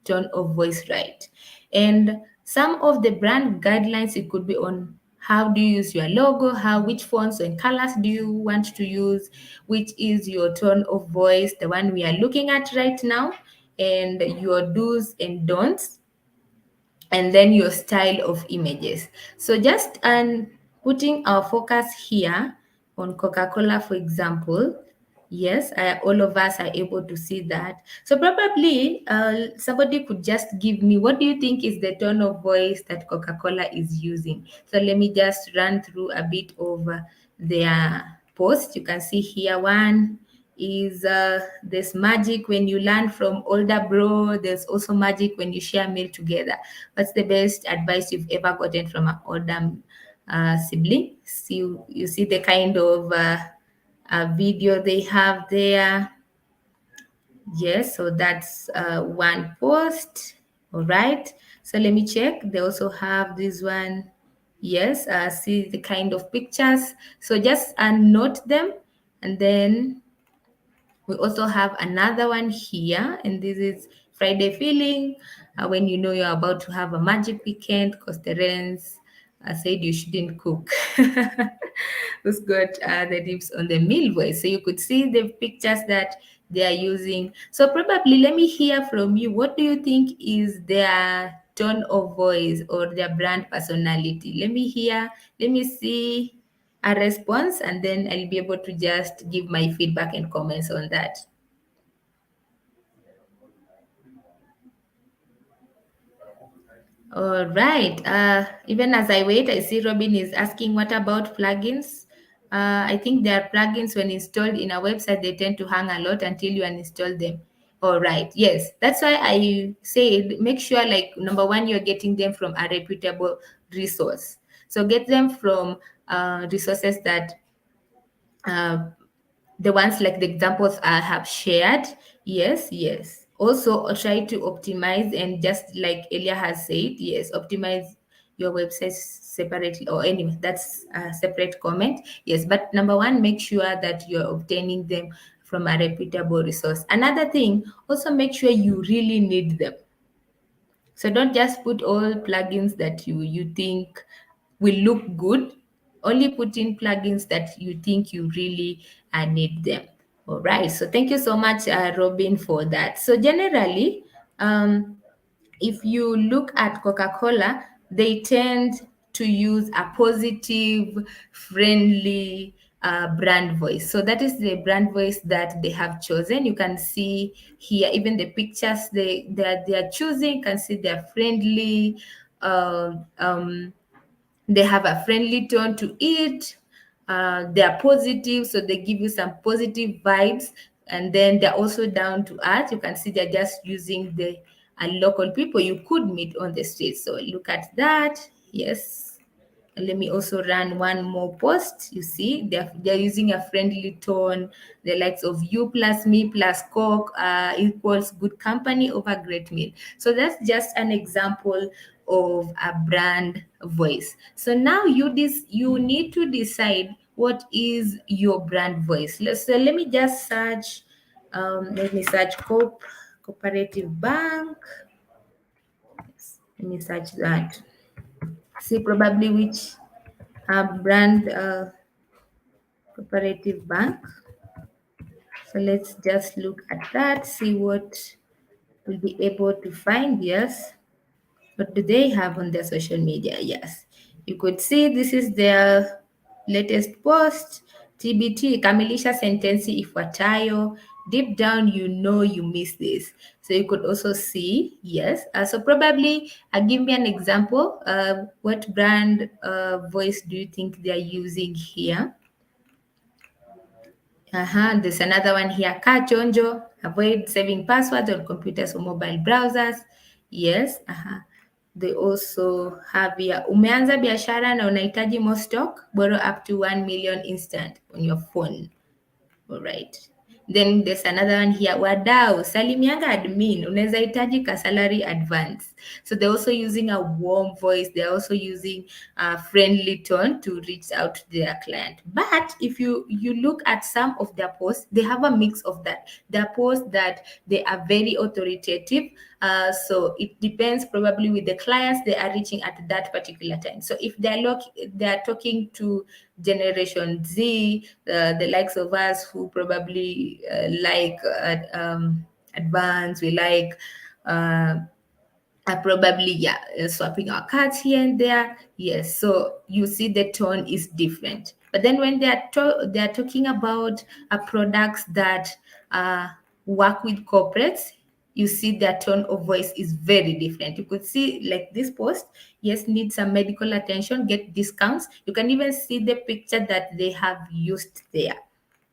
tone of voice right. And some of the brand guidelines, it could be on how do you use your logo, which fonts and colors do you want to use, which is your tone of voice, the one we are looking at right now, and your do's and don'ts, and then your style of images. So just putting our focus here on Coca-Cola, for example. Yes, all of us are able to see that. So probably somebody could just give me, what do you think is the tone of voice that Coca-Cola is using? So let me just run through a bit of their post. You can see here one is there's magic when you learn from older bro. There's also magic when you share meal together. What's the best advice you've ever gotten from an older sibling? So you see the kind of video they have there. Yes, so that's one post. All right. So let me check. They also have this one. Yes, see the kind of pictures. So just note them, and then we also have another one here, and this is Friday feeling, when you know you're about to have a magic weekend because the rains said you shouldn't cook. Who's got the tips on the meal voice? So you could see the pictures that they are using. So probably let me hear from you. What do you think is their tone of voice or their brand personality? Let me hear. Let me see a response, and then I'll be able to just give my feedback and comments on that. All right. Even as I wait, I see Robin is asking, what about plugins? I think there are plugins when installed in a website, they tend to hang a lot until you uninstall them. All right. Yes. That's why I said make sure, like, number one, you're getting them from a reputable resource. So get them from resources that uh, the ones like the examples I have shared. Yes, yes. Also, try to optimize, and just like Elia has said, yes, optimize your website separately, or anyway, that's a separate comment. Yes, but number one, make sure that you're obtaining them from a reputable resource. Another thing, also make sure you really need them. So don't just put all plugins that you think will look good. Only put in plugins that you think you really need them. All right. So thank you so much, Robin, for that. So generally, if you look at Coca-Cola, they tend to use a positive, friendly brand voice. So that is the brand voice that they have chosen. You can see here, even the pictures they are choosing, you can see they're friendly. Uh, um, they have a friendly tone to it. They are positive, so they give you some positive vibes, and then they're also down to earth. You can see they're just using the local people you could meet on the street. So look at that. Yes. And let me also run one more post. You see, they're using a friendly tone. The likes of you plus me plus Coke equals good company over great meal. So that's just an example of a brand voice. So now you need to decide what is your brand voice. Let me just search. Let me search Cooperative Bank. Let me search that. See probably which brand Cooperative Bank. So let's just look at that, see what we'll be able to find. Yes. What do they have on their social media? Yes. You could see this is their latest post. TBT, kamilisha sentensi ifuatayo. Deep down, you know you miss this. So you could also see, yes. So probably, give me an example. What brand voice do you think they are using here? There's another one here. Kaa chonjo, avoid saving passwords on computers or mobile browsers. Yes. They also have here, umeanza biashara na unahitaji more stock, borrow up to 1 million instant on your phone. All right. Then there's another one here, wadau salimianga admin, unaweza hitaji ka salary advance. So they're also using a warm voice, they're also using a friendly tone to reach out to their client. But if you look at some of their posts, they have a mix of that. There are posts that they are very authoritative, so it depends probably with the clients they are reaching at that particular time. So if they're talking to Generation Z, the likes of us who probably like advance, we like probably, yeah, swapping our cards here and there. Yes, so you see the tone is different. But then when they are talking about products that uh, work with corporates, you see their tone of voice is very different. You could see like this post, yes, need some medical attention, get discounts. You can even see the picture that they have used there.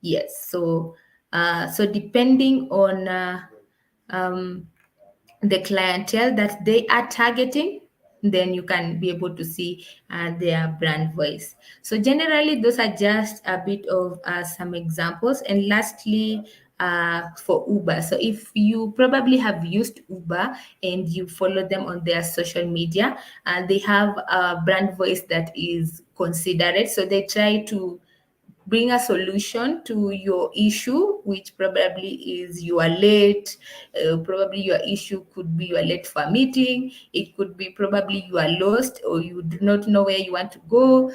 Yes, so so depending on the clientele that they are targeting, then you can be able to see their brand voice. So generally, those are just a bit of some examples. And lastly, for Uber. So if you probably have used Uber and you follow them on their social media, they have a brand voice that is considerate. So they try to bring a solution to your issue, which probably is you are late. Probably your issue could be you are late for a meeting. It could be probably you are lost or you do not know where you want to go.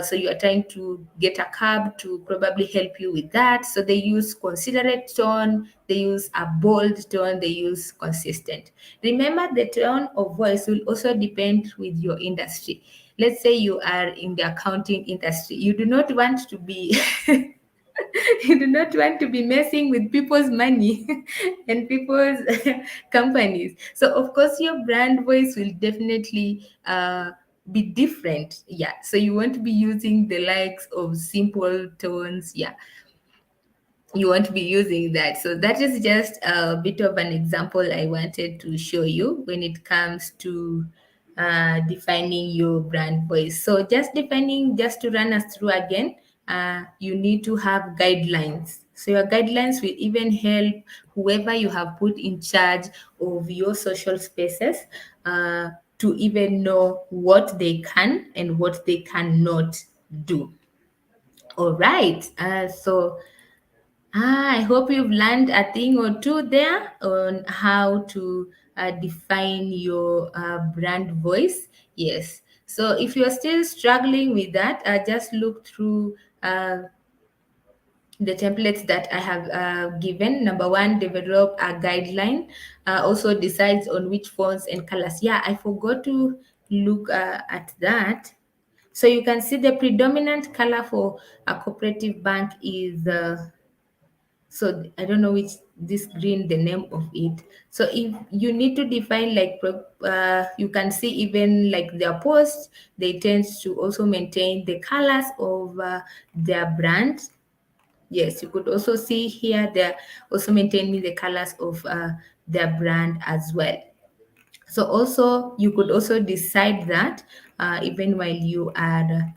So you are trying to get a cab to probably help you with that. So they use considerate tone, they use a bold tone, they use consistent. Remember, the tone of voice will also depend with your industry. Let's say you are in the accounting industry, you do not want to be you do not want to be messing with people's money and people's companies. So of course your brand voice will definitely be different. Yeah, so you want to be using the likes of simple tones. Yeah, you won't be using that. So that is just a bit of an example I wanted to show you when it comes to defining your brand voice. So just defining, just to run us through again, you need to have guidelines. So your guidelines will even help whoever you have put in charge of your social spaces to even know what they can and what they cannot do. All right. I hope you've learned a thing or two there on how to define your brand voice. Yes. So if you're still struggling with that, just look through the templates that I have given. Number one, develop a guideline. Also decides on which fonts and colors. Yeah, I forgot to look at that. So you can see the predominant color for a cooperative bank is so I don't know which this green, the name of it. So if you need to define like you can see even like their posts, they tend to also maintain the colors of their brand. Yes, you could also see here they're also maintaining the colors of their brand as well. So also you could also decide that even while you are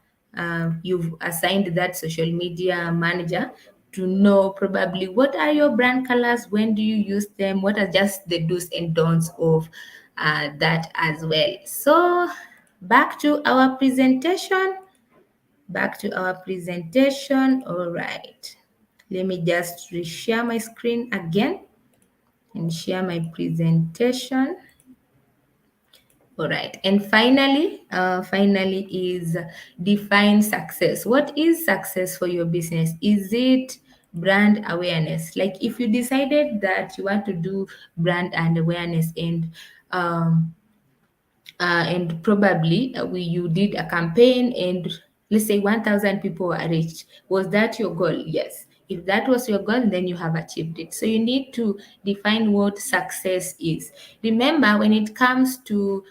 you've assigned that social media manager to know probably what are your brand colors, when do you use them, what are just the do's and don'ts of that as well. So back to our presentation. Back to our presentation. All right. Let me just reshare my screen again and share my presentation. All right. And finally is define success. What is success for your business? Is it brand awareness? Like if you decided that you want to do brand and awareness and probably you did a campaign and let's say 1,000 people were reached. Was that your goal? Yes. If that was your goal, then you have achieved it. So you need to define what success is. Remember, when it comes to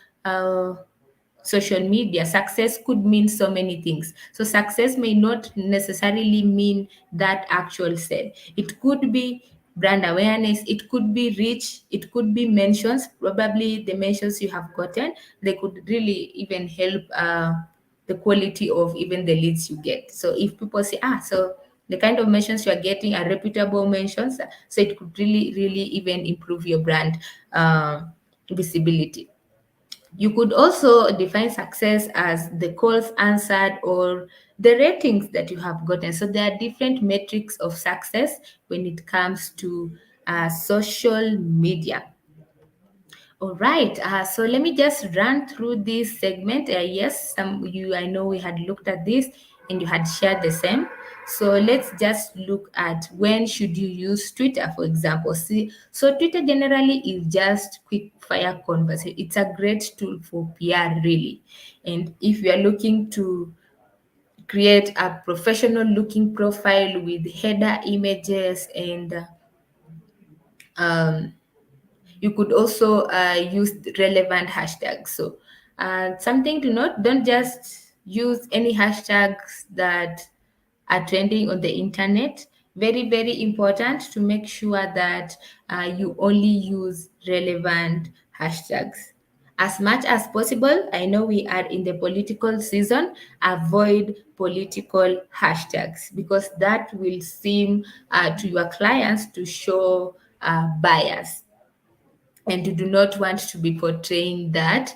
social media, success could mean so many things. So success may not necessarily mean that actual sale. It could be brand awareness, it could be reach, it could be mentions. Probably the mentions you have gotten, they could really even help the quality of even the leads you get. So if people say, so The kind of mentions you are getting are reputable mentions, so it could really even improve your brand visibility. You could also define success as the calls answered or the ratings that you have gotten. So there are different metrics of success when it comes to social media. All right. So let me just run through this segment. Yes, some you I know we had looked at this and you had shared the same. So let's just look at when should you use Twitter, for example. See, so Twitter generally is just quick fire conversation. It's a great tool for PR, really. And if you are looking to create a professional looking profile with header images and um, you could also use relevant hashtags. So, something to note, don't just use any hashtags that are trending on the internet. Very important to make sure that you only use relevant hashtags. As much as possible, I know we are in the political season, avoid political hashtags because that will seem to your clients to show bias, and you do not want to be portraying that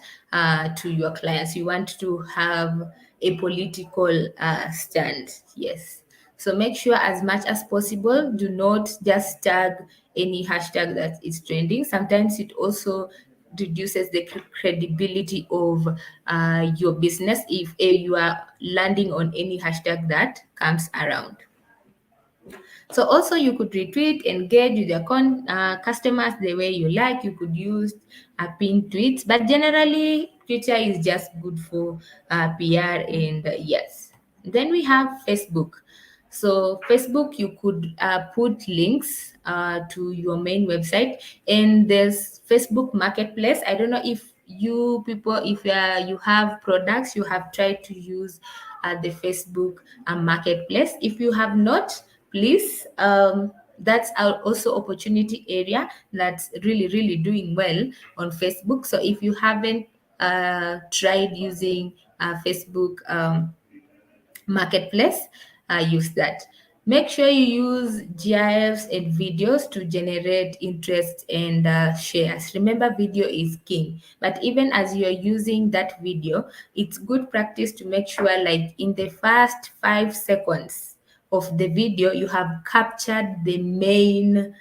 to your clients. You want to have a political stand. Yes. So make sure as much as possible, do not just tag any hashtag that is trending. Sometimes it also reduces the credibility of your business if you are landing on any hashtag that comes around. So also you could retweet, engage with your customers the way you like. You could use pinned tweets, but generally Twitter is just good for PR and yes. Then we have Facebook. So Facebook, you could put links to your main website, and there's Facebook Marketplace. I don't know if you people, if you have products, you have tried to use the Facebook Marketplace. If you have not, please, that's our also opportunity area that's really doing well on Facebook. So if you haven't tried using Facebook Marketplace, use that. Make sure you use GIFs and videos to generate interest and shares. Remember, video is king. But even as you're using that video, it's good practice to make sure, like in the first 5 seconds of the video, you have captured the main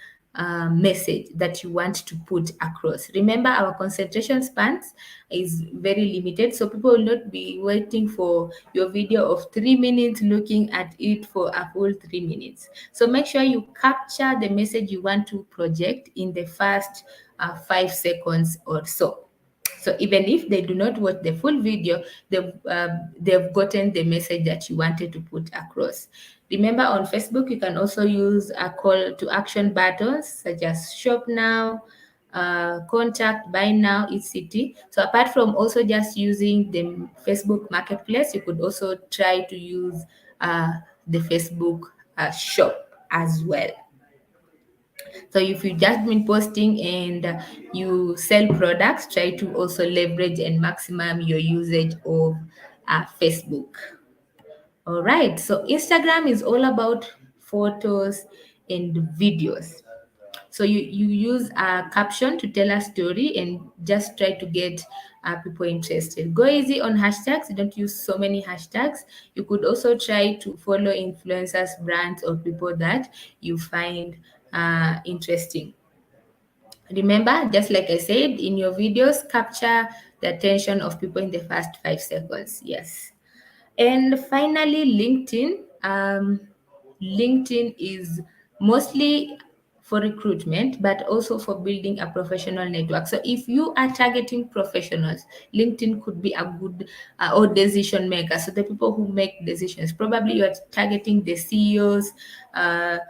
message that you want to put across. Remember, our concentration spans is very limited, so people will not be waiting for your video of 3 minutes looking at it for a full 3 minutes. So make sure you capture the message you want to project in the first 5 seconds or so. So even if they do not watch the full video, they've gotten the message that you wanted to put across. Remember, on Facebook, you can also use a call to action buttons such as shop now, contact, buy now, etc. So apart from also just using the Facebook Marketplace, you could also try to use the Facebook shop as well. So if you just been posting and you sell products, try to also leverage and maximum your usage of Facebook. All right. So Instagram is all about photos and videos. So you use a caption to tell a story and just try to get people interested. Go easy on hashtags. Don't use so many hashtags. You could also try to follow influencers, brands, or people that you find interesting. Remember, just like I said, in your videos, capture the attention of people in the first 5 seconds. Yes. And finally, LinkedIn. LinkedIn is mostly for recruitment, but also for building a professional network. So if you are targeting professionals, LinkedIn could be a good or decision maker. So the people who make decisions, probably you are targeting the CEOs, the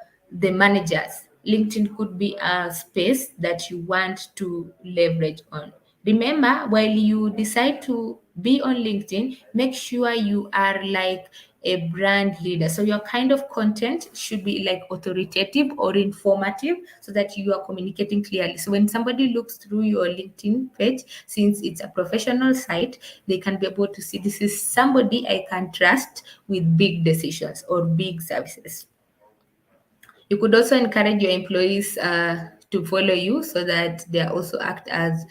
managers. LinkedIn could be a space that you want to leverage on. Remember, while you decide to be on LinkedIn, make sure you are like a brand leader. So your kind of content should be like authoritative or informative so that you are communicating clearly. So when somebody looks through your LinkedIn page, since it's a professional site, they can be able to see this is somebody I can trust with big decisions or big services. You could also encourage your employees to follow you so that they also act as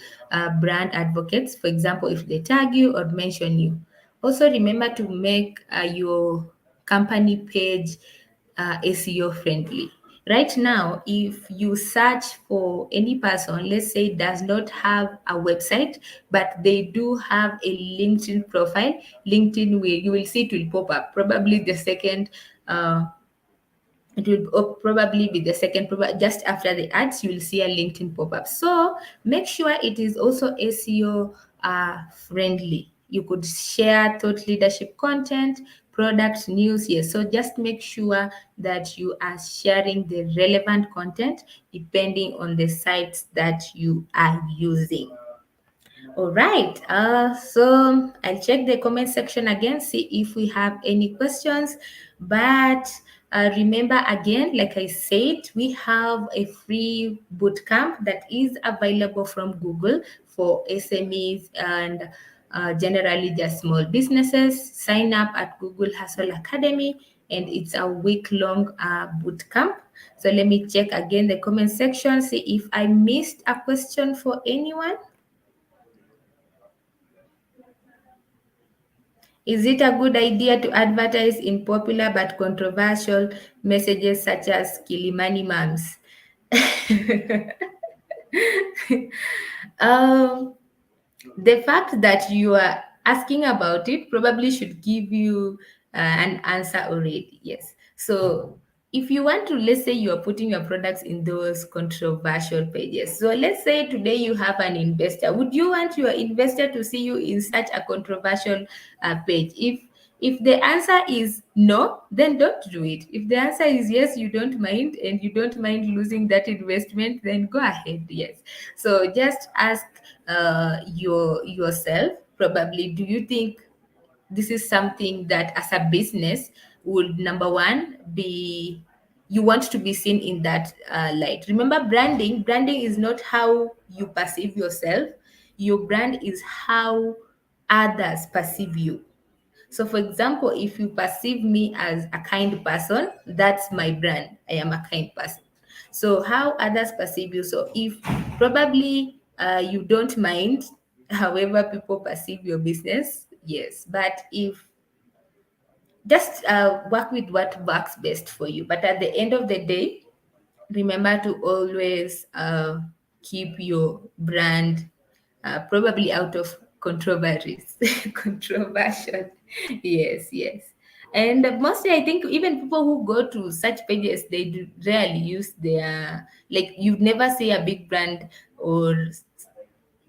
brand advocates. For example, if they tag you or mention you. Also, remember to make your company page SEO friendly. Right now, if you search for any person, let's say does not have a website, but they do have a LinkedIn profile, LinkedIn will you will see it will pop up. Probably the second it will probably be the second, just after the ads, you will see a LinkedIn pop up. So make sure it is also SEO friendly. You could share thought leadership content, product news. Yes. So just make sure that you are sharing the relevant content depending on the sites that you are using. All right. So I'll check the comment section again, see if we have any questions. But remember again, like I said, we have a free bootcamp that is available from Google for SMEs and generally just small businesses. Sign up at Google Hustle Academy, and it's a week-long bootcamp. So let me check again the comment section, see if I missed a question for anyone. Is it a good idea to advertise in popular but controversial messages such as Kilimani Moms? um, the fact that you are asking about it probably should give you an answer already. Yes. So if you want to, let's say you are putting your products in those controversial pages. So let's say today you have an investor. Would you want your investor to see you in such a controversial page? If the answer is no, then don't do it. If the answer is yes, you don't mind and you don't mind losing that investment, then go ahead. Yes. So just ask yourself, probably, do you think this is something that as a business would, number one, be you want to be seen in that light. Remember, branding is not how you perceive yourself. Your brand is how others perceive you. So, for example, if you perceive me as a kind person, that's my brand. I am a kind person. So, how others perceive you. So, if probably you don't mind however people perceive your business, yes. But if just work with what works best for you. But at the end of the day, remember to always keep your brand probably out of controversies. Controversial. Yes, yes. And mostly, I think even people who go to such pages, they do rarely use their, like, you never see a big brand or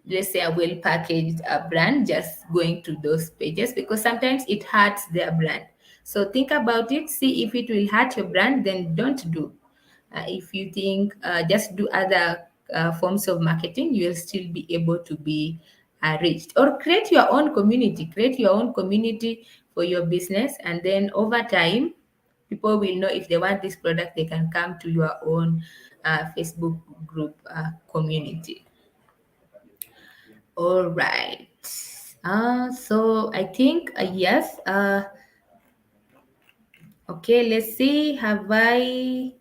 let's say a well packaged brand just going to those pages, because sometimes it hurts their brand. So think about it, see if it will hurt your brand, then don't do. If you think just do other forms of marketing, you will still be able to be reached. Or create your own community for your business, and then over time people will know if they want this product, they can come to your own Facebook group community. All right. So I think yes. Okay, let's see. Have I?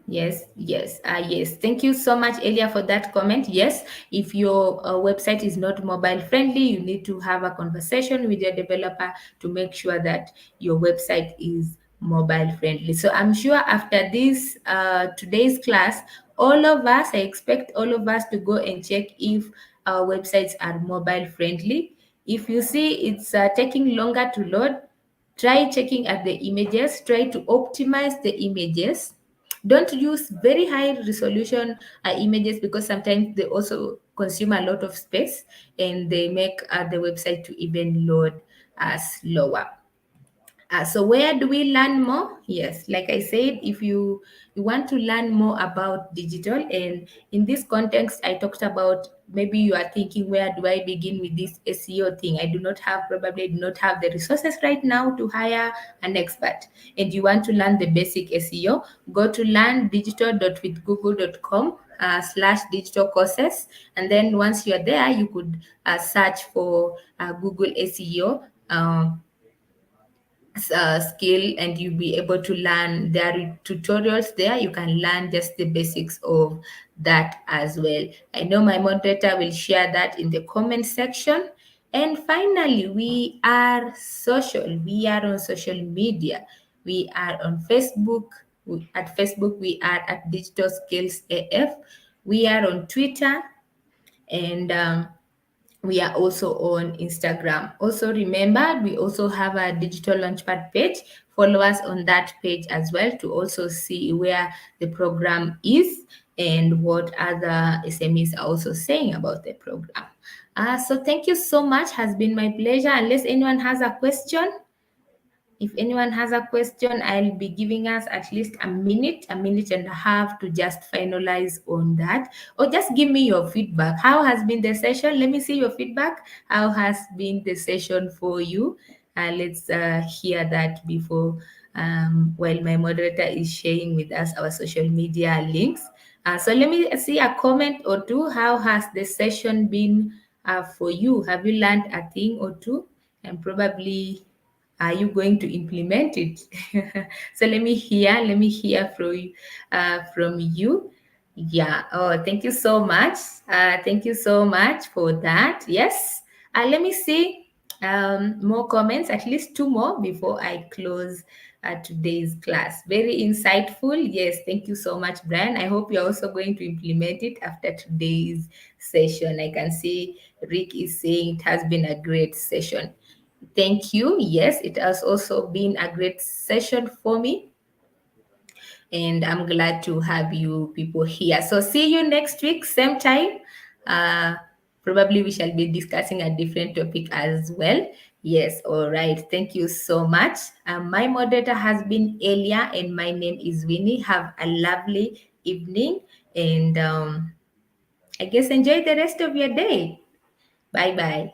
Yes, yes, yes. Thank you so much, Elia, for that comment. Yes, if your website is not mobile friendly, you need to have a conversation with your developer to make sure that your website is mobile friendly. So I'm sure after this today's class, I expect all of us to go and check if our websites are mobile friendly. If you see it's taking longer to load, try checking at the images, try to optimize the images. Don't use very high resolution images, because sometimes they also consume a lot of space and they make the website to even load slower. So where do we learn more? Yes, like I said, if you want to learn more about digital, and in this context, I talked about, maybe you are thinking, where do I begin with this SEO thing? I probably do not have the resources right now to hire an expert, and you want to learn the basic SEO, go to learndigital.withgoogle.com /digital courses, and then once you're there, you could search for Google SEO. skill, and you'll be able to learn. There are tutorials there. You can learn just the basics of that as well. I know my moderator will share that in the comment section. And finally, we are social. We are on social media. We are on Facebook. At Facebook, we are at Digital Skills AF. We are on Twitter, and we are also on Instagram. Also, remember, we also have a digital launchpad page. Follow us on that page as well to also see where the program is and what other SMEs are also saying about the program. So thank you so much. Has been my pleasure. Unless anyone has a question, if anyone has a question, I'll be giving us at least a minute and a half to just finalize on that. Or just give me your feedback. How has been the session? Let me see your feedback. How has been the session for you? Let's hear that before while my moderator is sharing with us our social media links. So let me see a comment or two. How has the session been for you? Have you learned a thing or two? And probably are you going to implement it? So let me hear from you. Yeah. Oh, thank you so much. Thank you so much for that. Yes. Let me see more comments, at least two more before I close today's class. Very insightful. Yes. Thank you so much, Brian. I hope you're also going to implement it after today's session. I can see Rick is saying it has been a great session. Thank you. Yes, it has also been a great session for me, and I'm glad to have you people here. So, see you next week, same time. Uh, Probably we shall be discussing a different topic as well. Yes, all right. Thank you so much. My moderator has been Elia, and my name is Winnie. Have a lovely evening, and I guess enjoy the rest of your day. Bye bye.